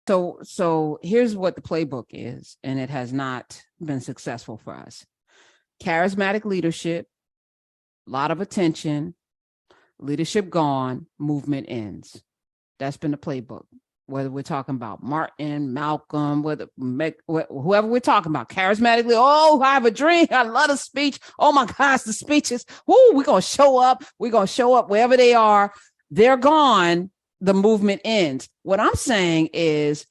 So here's what the playbook is, and it has not been successful for us. Charismatic leadership, a lot of attention, leadership gone, movement ends. That's been the playbook. Whether we're talking about Martin, Malcolm, whoever we're talking about, charismatically, oh, I have a dream. I love the speech. Oh my gosh, the speeches. Woo, we're going to show up. We're going to show up wherever they are. They're gone. The movement ends. What I'm saying is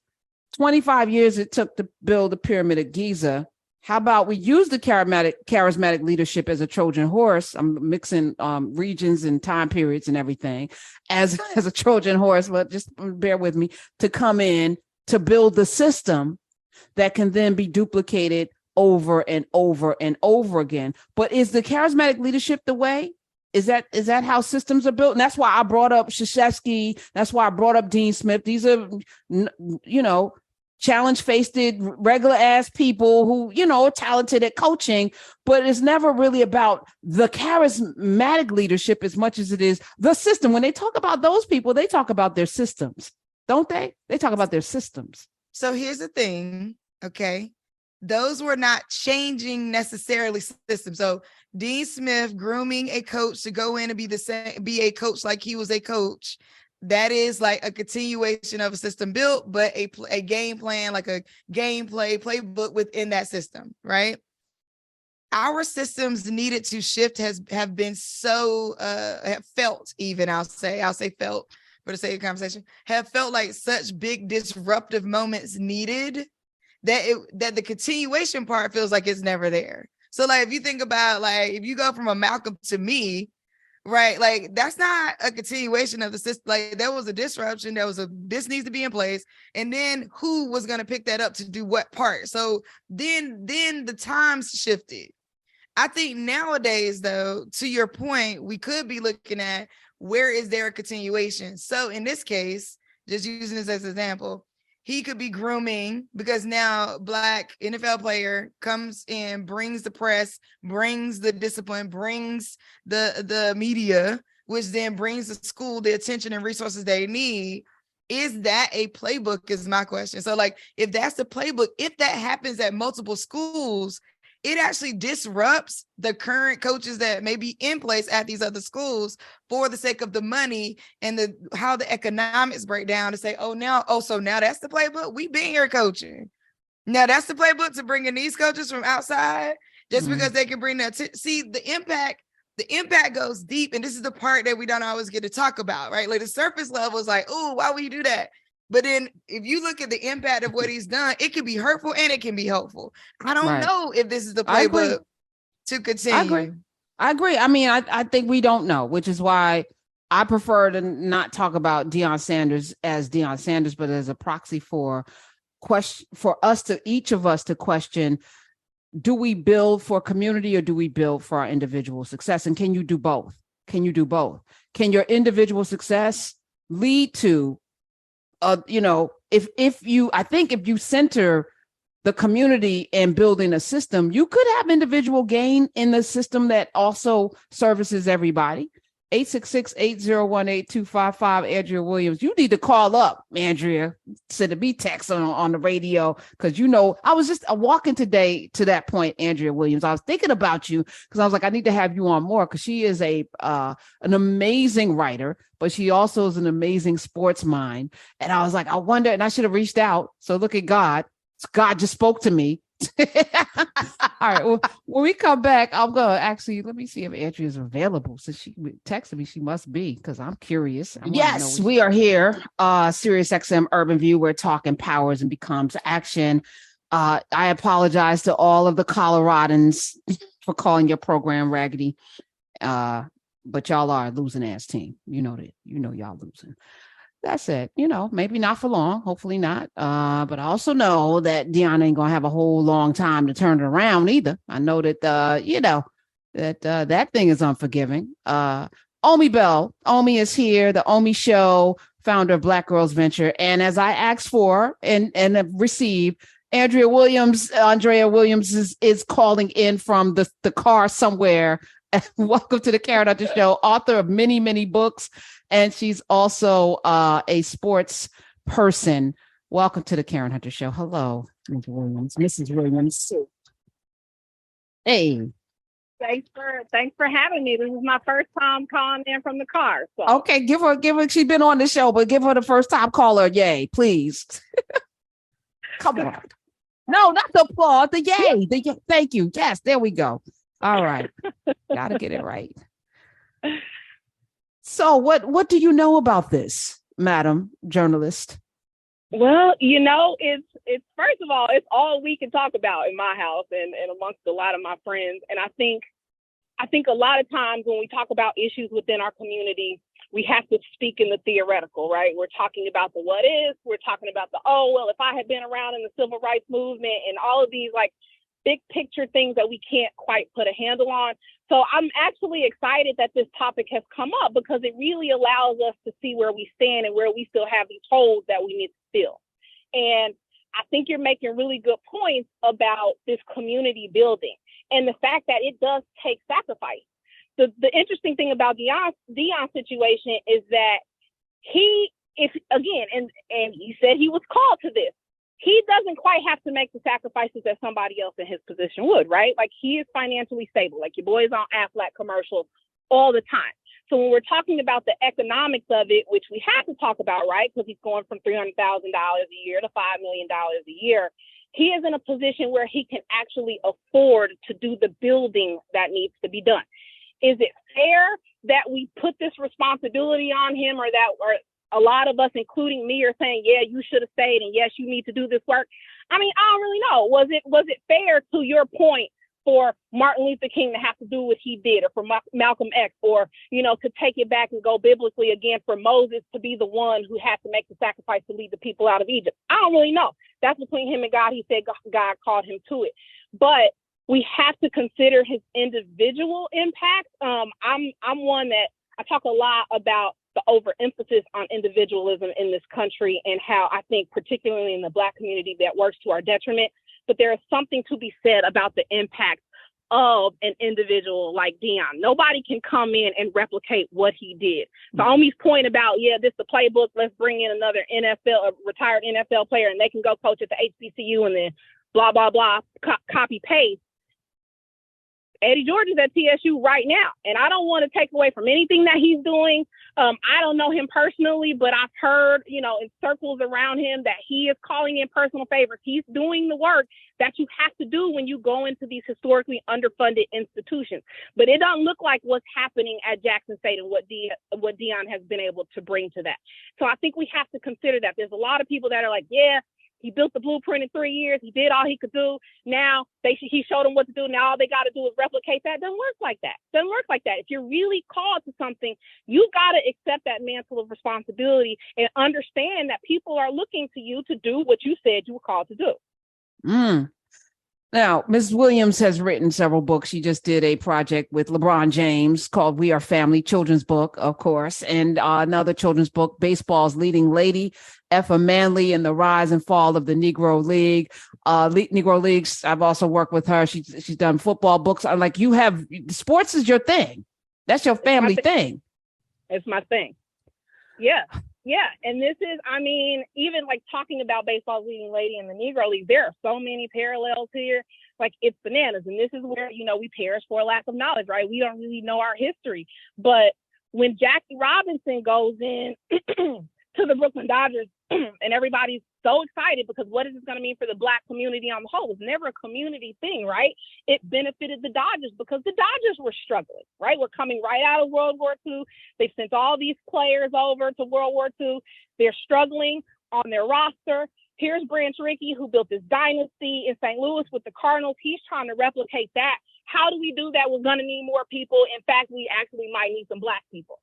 25 years it took to build the Pyramid of Giza. How about we use the charismatic leadership as a Trojan horse? I'm mixing regions and time periods and everything as a Trojan horse, but just bear with me, to come in to build the system that can then be duplicated over and over and over again. But is the charismatic leadership the way? Is that how systems are built? And that's why I brought up Krzyzewski. That's why I brought up Dean Smith. These are, challenge-faced, regular ass people who, are talented at coaching, but it's never really about the charismatic leadership as much as it is the system. When they talk about those people, they talk about their systems, don't they? They talk about their systems. So here's the thing, okay? Those were not changing necessarily systems. So Dean Smith grooming a coach to go in and be a coach like he was a coach. That is like a continuation of a system built, but a game plan, like a gameplay playbook within that system, right? Our systems needed to shift have been so have felt, even I'll say felt for the sake of conversation, have felt like such big disruptive moments needed that the continuation part feels like it's never there. So like if you think about like if you go from a Malcolm to me, right, like that's not a continuation of the system. Like there was a disruption, this needs to be in place, and then who was going to pick that up to do what part? So then the times shifted. I think nowadays, though, to your point, we could be looking at where is there a continuation. So in this case, just using this as an example, he could be grooming because now Black NFL player comes in, brings the press, brings the discipline, brings the media, which then brings the school the attention and resources they need. Is that a playbook is my question. So like, if that's the playbook, if that happens at multiple schools, it actually disrupts the current coaches that may be in place at these other schools for the sake of the money and how the economics break down to say, so now that's the playbook. We've been here coaching. Now that's the playbook to bring in these coaches from outside just because they can bring that. See, the impact goes deep. And this is the part that we don't always get to talk about, right? Like the surface level is like, oh, why would you do that? But then if you look at the impact of what he's done, it can be hurtful and it can be helpful. I don't know if this is the playbook to continue. I agree. I mean, I think we don't know, which is why I prefer to not talk about Deion Sanders as Deion Sanders, but as a proxy for each of us to question, do we build for community or do we build for our individual success? And can you do both? Can your individual success lead to if you center the community and building a system, you could have individual gain in the system that also services everybody. 866-801-8255, Andrea Williams. You need to call up, Andrea, send me text on the radio, because I was just walking today to that point, Andrea Williams. I was thinking about you because I was like, I need to have you on more because she is an amazing writer, but she also is an amazing sports mind. And I was like, I wonder, and I should have reached out. So look at God. God just spoke to me. All right. Well, when we come back, I'm going to actually, let me see if Andrea is available. Since she texted me, she must be, because I'm curious. Yes, we are here. Sirius XM Urban View. We're talking powers and becomes action. I apologize to all of the Coloradans for calling your program raggedy. But y'all are a losing ass team. You know that. Y'all losing. That's it. Maybe not for long. Hopefully not. But I also know that Deion ain't gonna have a whole long time to turn it around either. I know that that thing is unforgiving. Omi Bell. Omi is here. The Omi Show, founder of Black Girls Venture. And as I asked for and have received, Andrea Williams is calling in from the car somewhere. Welcome to the Karen Hunter Show, author of many, many books. And she's also a sports person. Welcome to the Karen Hunter Show. Hello, Mrs. Williams. Mrs. Williams. Hey. Thanks for having me. This is my first time calling in from the car. So. Okay, give her. She's been on the show, but give her the first time caller. Yay, please. Come on. No, not the applause. The yay. Thank you. Yes, there we go. All right. Gotta get it right. So what do you know about this, Madam Journalist? Well, it's first of all, it's all we can talk about in my house and amongst a lot of my friends. And I think a lot of times when we talk about issues within our community, we have to speak in the theoretical, right? We're talking about the what is, we're talking about the, oh, well, if I had been around in the civil rights movement and all of these like big picture things that we can't quite put a handle on. So I'm actually excited that this topic has come up because it really allows us to see where we stand and where we still have these holes that we need to fill. And I think you're making really good points about this community building and the fact that it does take sacrifice. The interesting thing about Deion's situation is that he said he was called to this. He doesn't quite have to make the sacrifices that somebody else in his position would, right? Like he is financially stable. Like your boy is on Aflac commercials all the time. So when we're talking about the economics of it, which we have to talk about, right? Because he's going from $300,000 a year to $5 million a year. He is in a position where he can actually afford to do the building that needs to be done. Is it fair that we put this responsibility on him or a lot of us, including me, are saying, yeah, you should have stayed and yes, you need to do this work? I mean, I don't really know. Was it fair, to your point, for Martin Luther King to have to do what he did, or for Malcolm X, or, to take it back and go biblically again, for Moses to be the one who had to make the sacrifice to lead the people out of Egypt? I don't really know. That's between him and God. He said God called him to it. But we have to consider his individual impact. I'm one that I talk a lot about the overemphasis on individualism in this country and how I think particularly in the Black community that works to our detriment. But there is something to be said about the impact of an individual like Deion. Nobody can come in and replicate what he did. So Omi's point about, this is the playbook, let's bring in another a retired NFL player and they can go coach at the HBCU and then blah, blah, blah, copy paste. Eddie George is at TSU right now, and I don't want to take away from anything that he's doing. I don't know him personally, but I've heard, in circles around him that he is calling in personal favors. He's doing the work that you have to do when you go into these historically underfunded institutions. But it doesn't look like what's happening at Jackson State and what Deion has been able to bring to that. So I think we have to consider that. There's a lot of people that are like, he built the blueprint in 3 years. He did all he could do. Now he showed them what to do. Now all they got to do is replicate that. It doesn't work like that. It doesn't work like that. If you're really called to something, you got to accept that mantle of responsibility and understand that people are looking to you to do what you said you were called to do. Now, Ms. Williams has written several books. She just did a project with LeBron James called We Are Family, children's book, of course, and another children's book, Baseball's Leading Lady, Effa Manley and the Rise and Fall of the Negro League. Negro Leagues, I've also worked with her. She's done football books. Like, you have, sports is your thing. That's your family thing. It's my thing. Yeah. Yeah. And this is, even like talking about Baseball's Leading Lady and the Negro League, there are so many parallels here. Like, it's bananas. And this is where, we perish for a lack of knowledge, right? We don't really know our history. But when Jackie Robinson goes in to the Brooklyn Dodgers and everybody's so excited because what is this going to mean for the Black community on the whole? It was never a community thing, right? It benefited the Dodgers because the Dodgers were struggling, right? We're coming right out of World War II. They sent all these players over to World War II. They're struggling on their roster. Here's Branch Rickey, who built this dynasty in St. Louis with the Cardinals. He's trying to replicate that. How do we do that? We're going to need more people. In fact, we actually might need some Black people.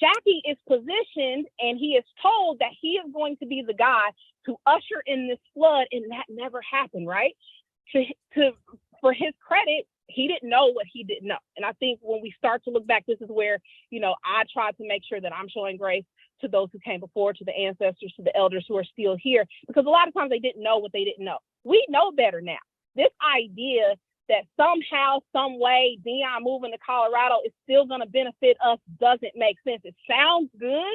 Jackie is positioned and he is told that he is going to be the guy to usher in this flood, and that never happened, right? For his credit, he didn't know what he didn't know. And I think when we start to look back, this is where, I try to make sure that I'm showing grace to those who came before, to the ancestors, to the elders who are still here, because a lot of times they didn't know what they didn't know. We know better now. This idea that somehow, some way, Deion moving to Colorado is still going to benefit us doesn't make sense. It sounds good,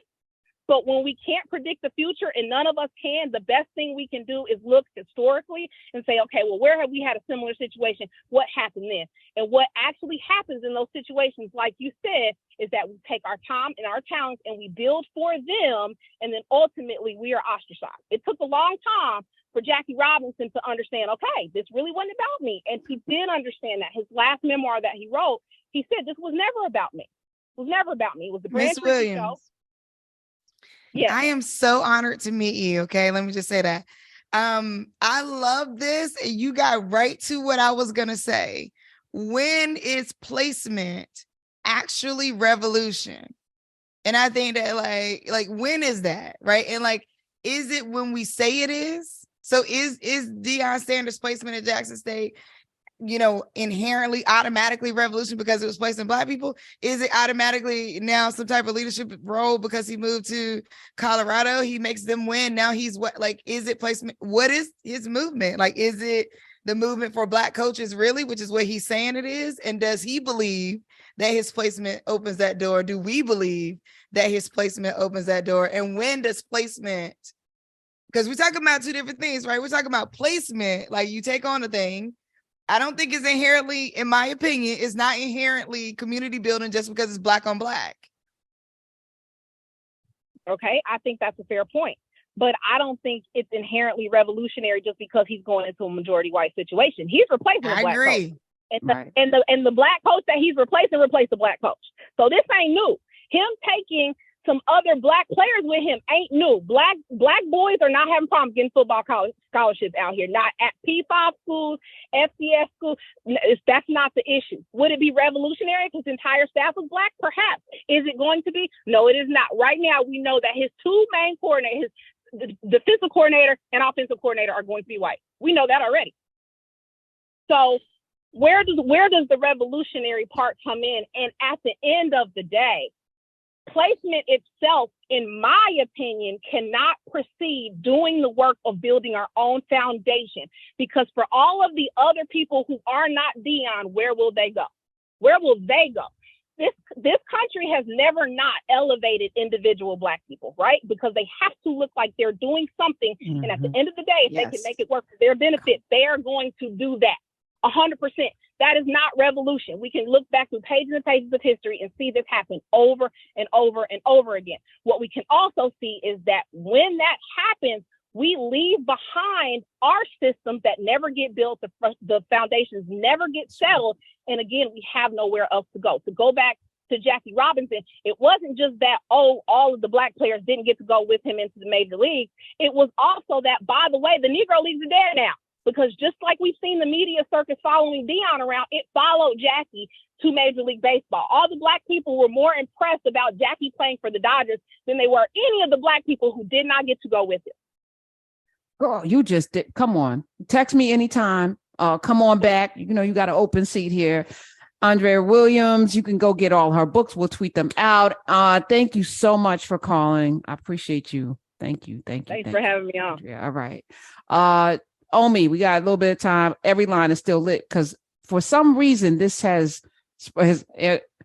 But when we can't predict the future, and none of us can, the best thing we can do is look historically and say, okay, well, where have we had a similar situation? What happened then? And what actually happens in those situations, like you said, is that we take our time and our talents and we build for them. And then ultimately we are ostracized. It took a long time for Jackie Robinson to understand, okay, this really wasn't about me. And he did understand that. His last memoir that he wrote, he said, this was never about me. It was never about me. It was the Miss Williams. Show. Yeah. I am so honored to meet you. Okay. Let me just say that. I love this. And you got right to what I was going to say. When is placement actually revolution? And I think that like, when is that? Right. And like, is it when we say it is? So is Deion Sanders' placement at Jackson State, inherently automatically revolution because it was placed in Black people? Is it automatically now some type of leadership role because he moved to Colorado? He makes them win. Now he's what? Like, is it placement? What is his movement? Like, is it the movement for Black coaches really, which is what he's saying it is? And does he believe that his placement opens that door? Do we believe that his placement opens that door? And when does placement, because we're talking about two different things, right? We're talking about placement, like you take on a thing. I don't think it's inherently, in my opinion, it's not inherently community building just because it's Black on Black. Okay, I think that's a fair point. But I don't think it's inherently revolutionary just because he's going into a majority white situation. He's replacing a Black coach. And the Black coach that he's replaced the Black coach. So this ain't new. Him taking some other Black players with him ain't new. Black boys are not having problems getting football scholarships out here. Not at P5 schools, FCS schools. That's not the issue. Would it be revolutionary if his entire staff was Black? Perhaps. Is it going to be? No, it is not. Right now, we know that his two main coordinators, the defensive coordinator and offensive coordinator, are going to be white. We know that already. So where does the revolutionary part come in? And at the end of the day, placement itself, in my opinion, cannot precede doing the work of building our own foundation. Because for all of the other people who are not Deion, where will they go? Where will they go? This country has never not elevated individual Black people, right? Because they have to look like they're doing something. Mm-hmm. And at the end of the day, if they can make it work for their benefit, they are going to do that 100%. That is not revolution. We can look back through pages and pages of history and see this happen over and over and over again. What we can also see is that when that happens, we leave behind our systems that never get built. The foundations never get settled. And again, we have nowhere else to go. To go back to Jackie Robinson, it wasn't just that, all of the Black players didn't get to go with him into the major leagues. It was also that, by the way, the Negro Leagues are dead now. Because just like we've seen the media circus following Deion around, it followed Jackie to Major League Baseball. All the Black people were more impressed about Jackie playing for the Dodgers than they were any of the Black people who did not get to go with him. Girl, you just did. Come on. Text me anytime. Come on back. You got an open seat here. Andrea Williams, you can go get all her books. We'll tweet them out. Thank you so much for calling. I appreciate you. Thank you. Thanks for having me on. Yeah. All right. Omi, we got a little bit of time. Every line is still lit because for some reason this has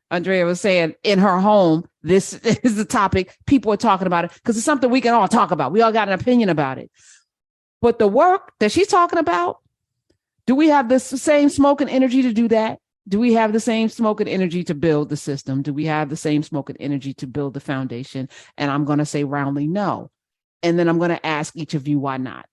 Andrea was saying in her home, this is the topic. People are talking about it because it's something we can all talk about. We all got an opinion about it. But the work that she's talking about, do we have the same smoke and energy to do that? Do we have the same smoke and energy to build the system? Do we have the same smoke and energy to build the foundation? And I'm going to say roundly no. And then I'm going to ask each of you why not.